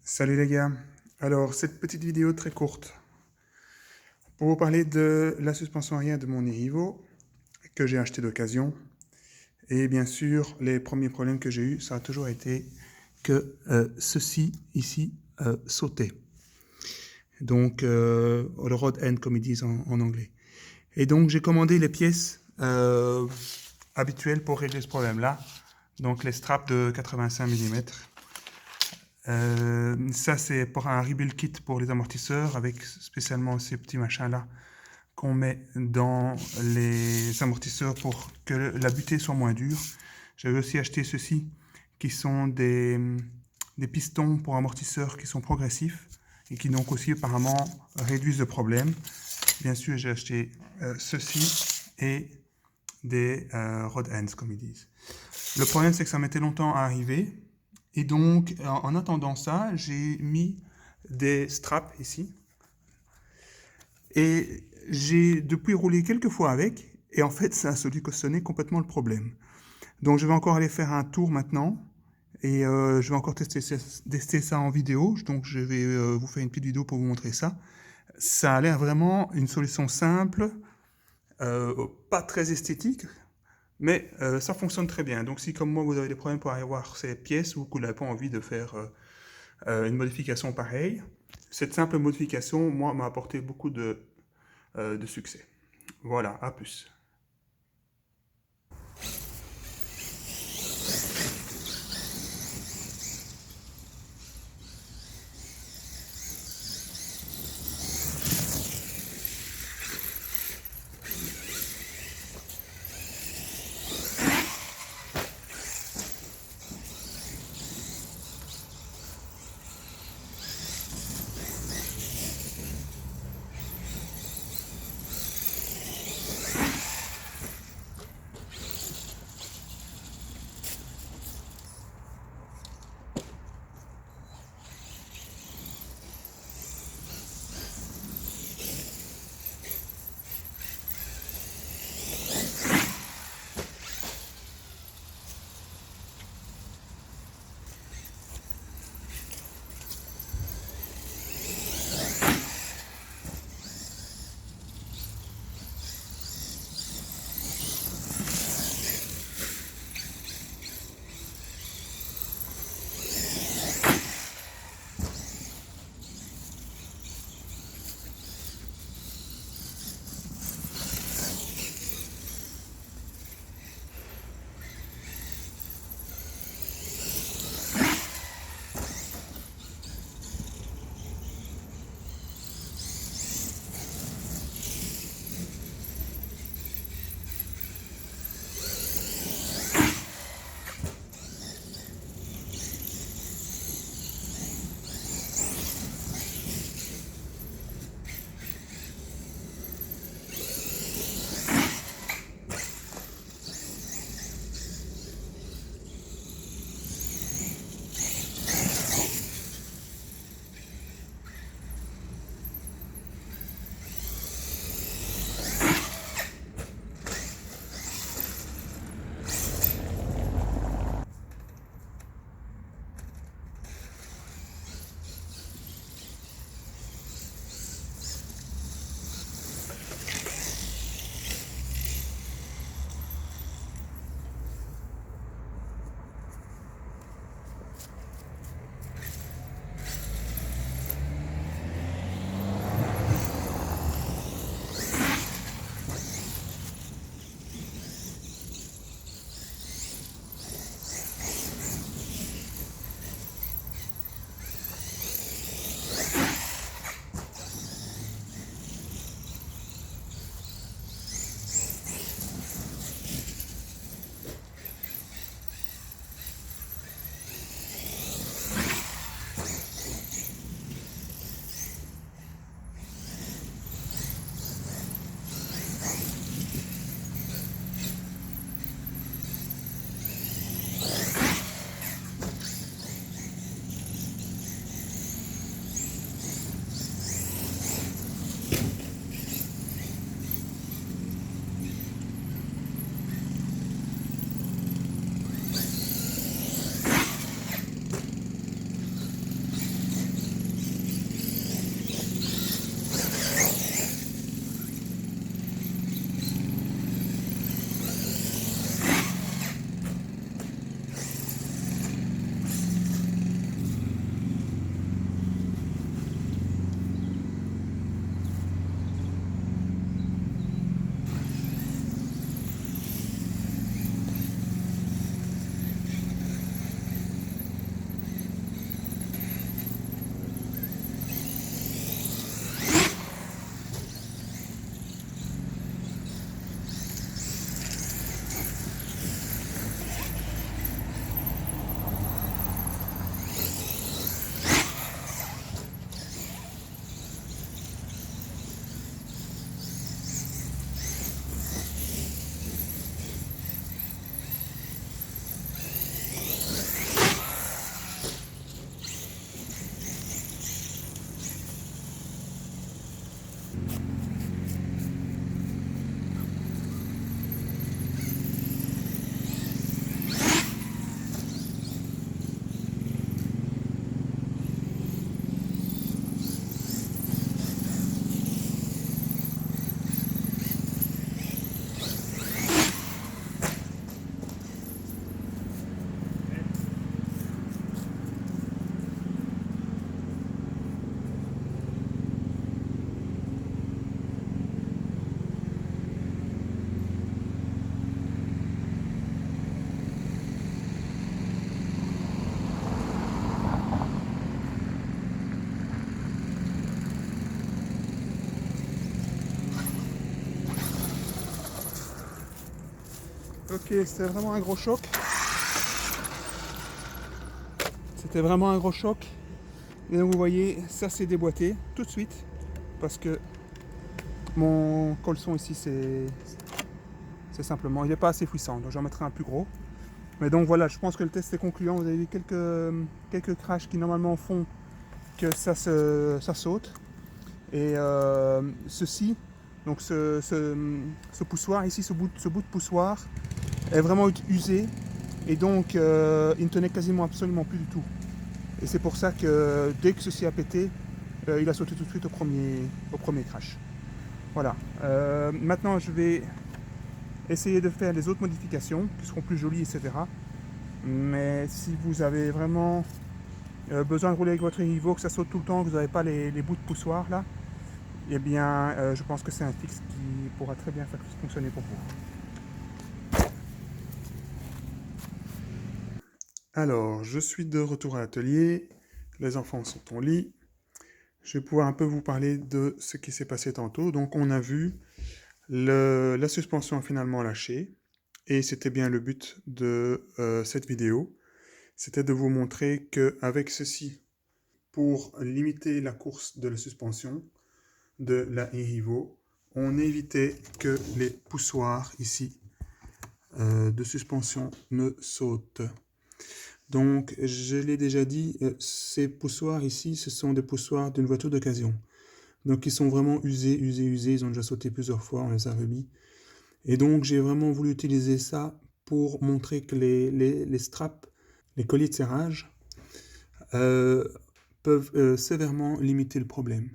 Salut les gars. Alors, cette petite vidéo très courte pour vous parler de la suspension arrière de mon Erivo que j'ai acheté d'occasion. Et bien sûr, les premiers problèmes que j'ai eu, ça a toujours été que ceci ici sautait. Donc, le rod end comme ils disent en anglais. Et donc, j'ai commandé les pièces habituelles pour régler ce problème-là. Donc, les straps de 85 mm. Ça, c'est pour un rebuild kit pour les amortisseurs avec spécialement ces petits machins-là qu'on met dans les amortisseurs pour que la butée soit moins dure. J'avais aussi acheté ceux-ci qui sont des pistons pour amortisseurs qui sont progressifs et qui donc aussi apparemment réduisent le problème. Bien sûr, j'ai acheté ceux-ci et des rod ends comme ils disent. Le problème, c'est que ça mettait longtemps à arriver. Et donc, en attendant ça, j'ai mis des straps ici. Et j'ai depuis roulé quelques fois avec. Et en fait, ça a solutionné complètement le problème. Donc, je vais encore aller faire un tour maintenant. Et je vais encore tester ça en vidéo. Donc, je vais vous faire une petite vidéo pour vous montrer ça. Ça a l'air vraiment une solution simple, pas très esthétique, mais ça fonctionne très bien. Donc si comme moi vous avez des problèmes pour avoir ces pièces ou que vous n'avez pas envie de faire une modification pareille, cette simple modification, moi, m'a apporté beaucoup de succès. Voilà, à plus. Ok, c'était vraiment un gros choc. C'était vraiment un gros choc. Et donc vous voyez, ça s'est déboîté tout de suite. Parce que mon caleçon ici, c'est simplement, il n'est pas assez puissant. Donc j'en mettrai un plus gros. Mais donc voilà, je pense que le test est concluant. Vous avez vu quelques crashs qui normalement font que ça saute. Et ceci, donc ce poussoir ici, ce bout de poussoir est vraiment usé. Et donc il ne tenait quasiment absolument plus du tout. Et c'est pour ça que dès que ceci a pété, il a sauté tout de suite au premier crash. Voilà. Maintenant je vais essayer de faire les autres modifications qui seront plus jolies, etc. Mais si vous avez vraiment besoin de rouler avec votre Erivo, que ça saute tout le temps, que vous n'avez pas les bouts de poussoir là, eh bien je pense que c'est un fixe qui pourra très bien faire fonctionner pour vous. Alors, je suis de retour à l'atelier, les enfants sont au lit. Je vais pouvoir un peu vous parler de ce qui s'est passé tantôt. Donc on a vu la suspension a finalement lâché, et c'était bien le but de cette vidéo. C'était de vous montrer qu'avec ceci, pour limiter la course de la suspension de la Erivo, on évitait que les poussoirs ici de suspension ne sautent. Donc, je l'ai déjà dit, ces poussoirs ici, ce sont des poussoirs d'une voiture d'occasion. Donc, ils sont vraiment usés, ils ont déjà sauté plusieurs fois, on les a remis. Et donc, j'ai vraiment voulu utiliser ça pour montrer que les straps, les colliers de serrage, peuvent sévèrement limiter le problème.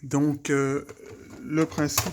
Donc, le principe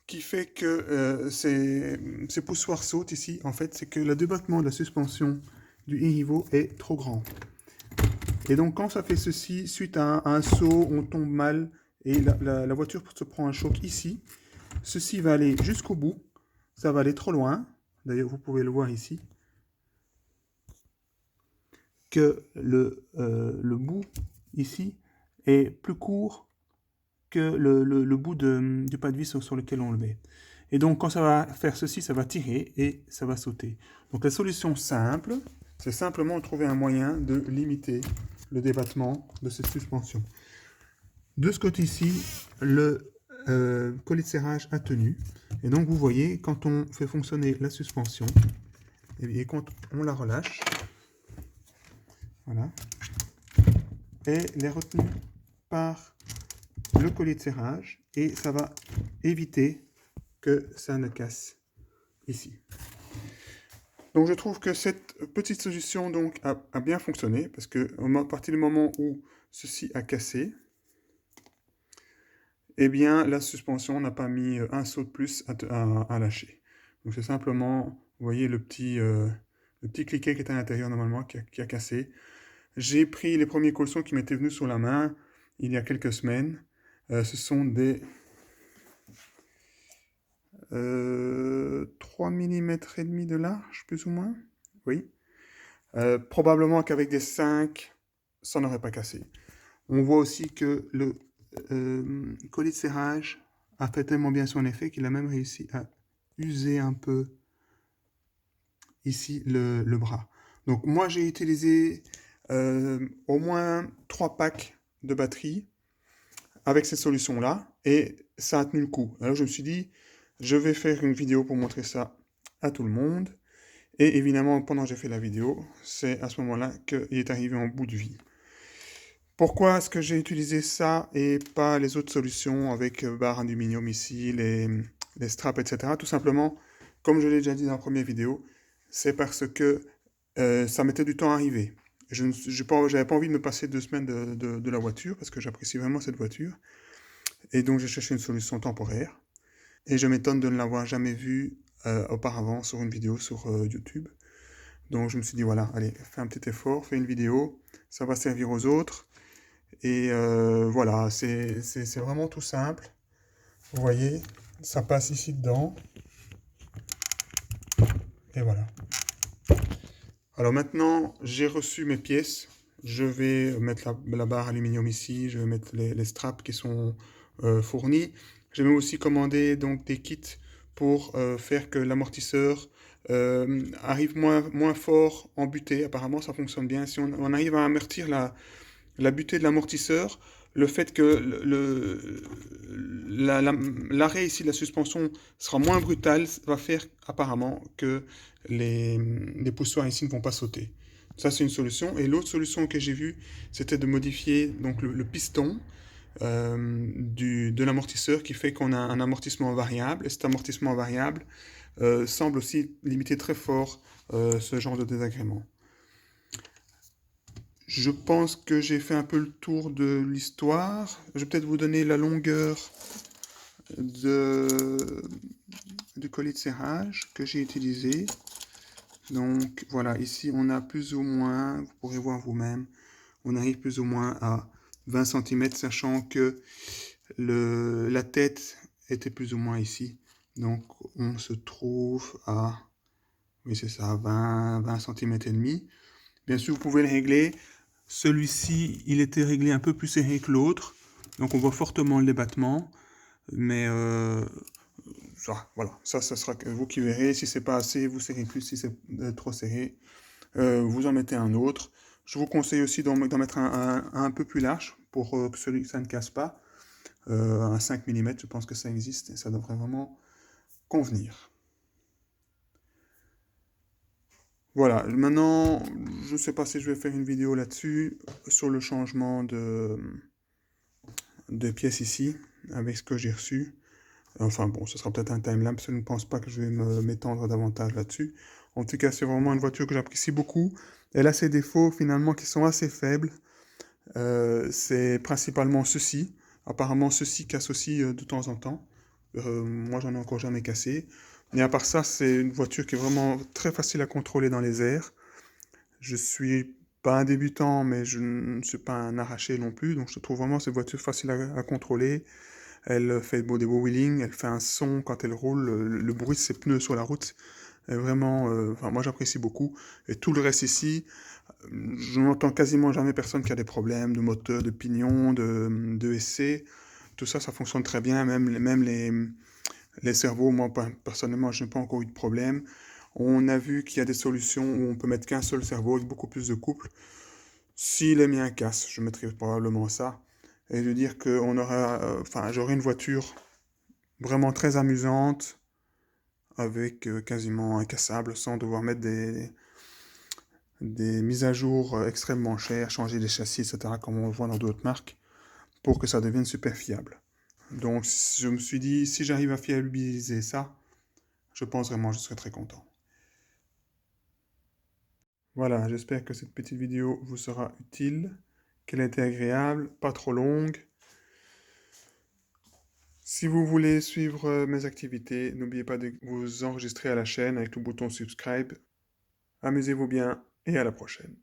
qui fait que ces poussoirs sautent ici, en fait, c'est que le débattement de la suspension du Erivo est trop grand. Et donc, quand ça fait ceci, suite à un saut, on tombe mal, et la voiture se prend un choc ici, ceci va aller jusqu'au bout, ça va aller trop loin, d'ailleurs vous pouvez le voir ici, que le bout ici est plus court que le bout du pas de vis sur lequel on le met. Et donc quand ça va faire ceci, ça va tirer et ça va sauter. Donc la solution simple, c'est simplement trouver un moyen de limiter le débattement de cette suspension. De ce côté-ci, le collet de serrage a tenu. Et donc vous voyez, quand on fait fonctionner la suspension, et quand on la relâche, voilà, elle est retenue par le collet de serrage et ça va éviter que ça ne casse ici. Donc je trouve que cette petite solution donc a bien fonctionné, parce que à partir du moment où ceci a cassé, eh bien la suspension n'a pas mis un saut de plus à lâcher. Donc c'est simplement, vous voyez le petit cliquet qui est à l'intérieur normalement qui a cassé. J'ai pris les premiers caleçons qui m'étaient venus sur la main il y a quelques semaines. Ce sont des 3 mm et demi de large, plus ou moins. Oui. Probablement qu'avec des 5, ça n'aurait pas cassé. On voit aussi que le collet de serrage a fait tellement bien son effet qu'il a même réussi à user un peu ici le bras. Donc moi j'ai utilisé au moins 3 packs de batterie avec cette solution là et ça a tenu le coup. Alors je me suis dit, je vais faire une vidéo pour montrer ça à tout le monde. Et évidemment, pendant que j'ai fait la vidéo, c'est à ce moment-là qu'il est arrivé en bout de vie. Pourquoi est-ce que j'ai utilisé ça et pas les autres solutions avec barre aluminium ici, les straps, etc. Tout simplement, comme je l'ai déjà dit dans la première vidéo, c'est parce que ça mettait du temps à arriver. Je n'avais pas envie de me passer 2 semaines de la voiture, parce que j'apprécie vraiment cette voiture. Et donc j'ai cherché une solution temporaire. Et je m'étonne de ne l'avoir jamais vue auparavant sur une vidéo sur YouTube. Donc je me suis dit, voilà, allez, fais un petit effort, fais une vidéo, ça va servir aux autres. Et voilà, c'est vraiment tout simple. Vous voyez, ça passe ici dedans. Et voilà. Alors maintenant, j'ai reçu mes pièces. Je vais mettre la barre aluminium ici, je vais mettre les straps qui sont fournis. J'ai même aussi commandé donc des kits pour faire que l'amortisseur arrive moins fort en butée. Apparemment, ça fonctionne bien. Si on arrive à amortir la butée de l'amortisseur, le fait que l'arrêt ici de la suspension sera moins brutal va faire apparemment que les poussoirs ici ne vont pas sauter. Ça, c'est une solution. Et l'autre solution que j'ai vue, c'était de modifier donc le piston de l'amortisseur qui fait qu'on a un amortissement variable. Et cet amortissement variable semble aussi limiter très fort ce genre de désagrément. Je pense que j'ai fait un peu le tour de l'histoire. Je vais peut-être vous donner la longueur du collier de serrage que j'ai utilisé. Donc voilà, ici on a plus ou moins, vous pourrez voir vous-même, on arrive plus ou moins à 20 cm, sachant que la tête était plus ou moins ici. Donc on se trouve à, oui c'est ça, 20 cm et demi. Bien sûr, vous pouvez le régler. Celui-ci, il était réglé un peu plus serré que l'autre. Donc on voit fortement le débattement. Mais ça, voilà, ça sera vous qui verrez. Si c'est pas assez, vous serrez plus. Si c'est trop serré, vous en mettez un autre. Je vous conseille aussi d'en mettre un peu plus large pour que ça ne casse pas. Un 5 mm, je pense que ça existe et ça devrait vraiment convenir. Voilà, maintenant, je ne sais pas si je vais faire une vidéo là-dessus, sur le changement de pièces ici, avec ce que j'ai reçu. Enfin bon, ce sera peut-être un timelapse, je ne pense pas que je vais m'étendre davantage là-dessus. En tout cas, c'est vraiment une voiture que j'apprécie beaucoup. Elle a ses défauts finalement qui sont assez faibles. C'est principalement ceci. Apparemment, ceci casse aussi de temps en temps. Moi, j'en ai encore jamais cassé. Mais à part ça, c'est une voiture qui est vraiment très facile à contrôler dans les airs. Je suis pas un débutant, mais je ne suis pas un arraché non plus. Donc, je trouve vraiment cette voiture facile à contrôler. Elle fait des beaux wheelings, elle fait un son quand elle roule, le bruit de ses pneus sur la route est vraiment, enfin, moi j'apprécie beaucoup. Et tout le reste ici, je n'entends quasiment jamais personne qui a des problèmes de moteur, de pignon, de SC. Tout ça, ça fonctionne très bien, même les cerveaux, moi personnellement, je n'ai pas encore eu de problème. On a vu qu'il y a des solutions où on peut mettre qu'un seul cerveau avec beaucoup plus de couple. Si les miens cassent, je mettrai probablement ça. Et de dire que j'aurai une voiture vraiment très amusante, avec quasiment incassable, sans devoir mettre des mises à jour extrêmement chères, changer les châssis, etc., comme on le voit dans d'autres marques, pour que ça devienne super fiable. Donc je me suis dit, si j'arrive à fiabiliser ça, je pense vraiment que je serai très content. Voilà, j'espère que cette petite vidéo vous sera utile, qu'elle a été agréable, pas trop longue. Si vous voulez suivre mes activités, n'oubliez pas de vous enregistrer à la chaîne avec le bouton subscribe. Amusez-vous bien et à la prochaine.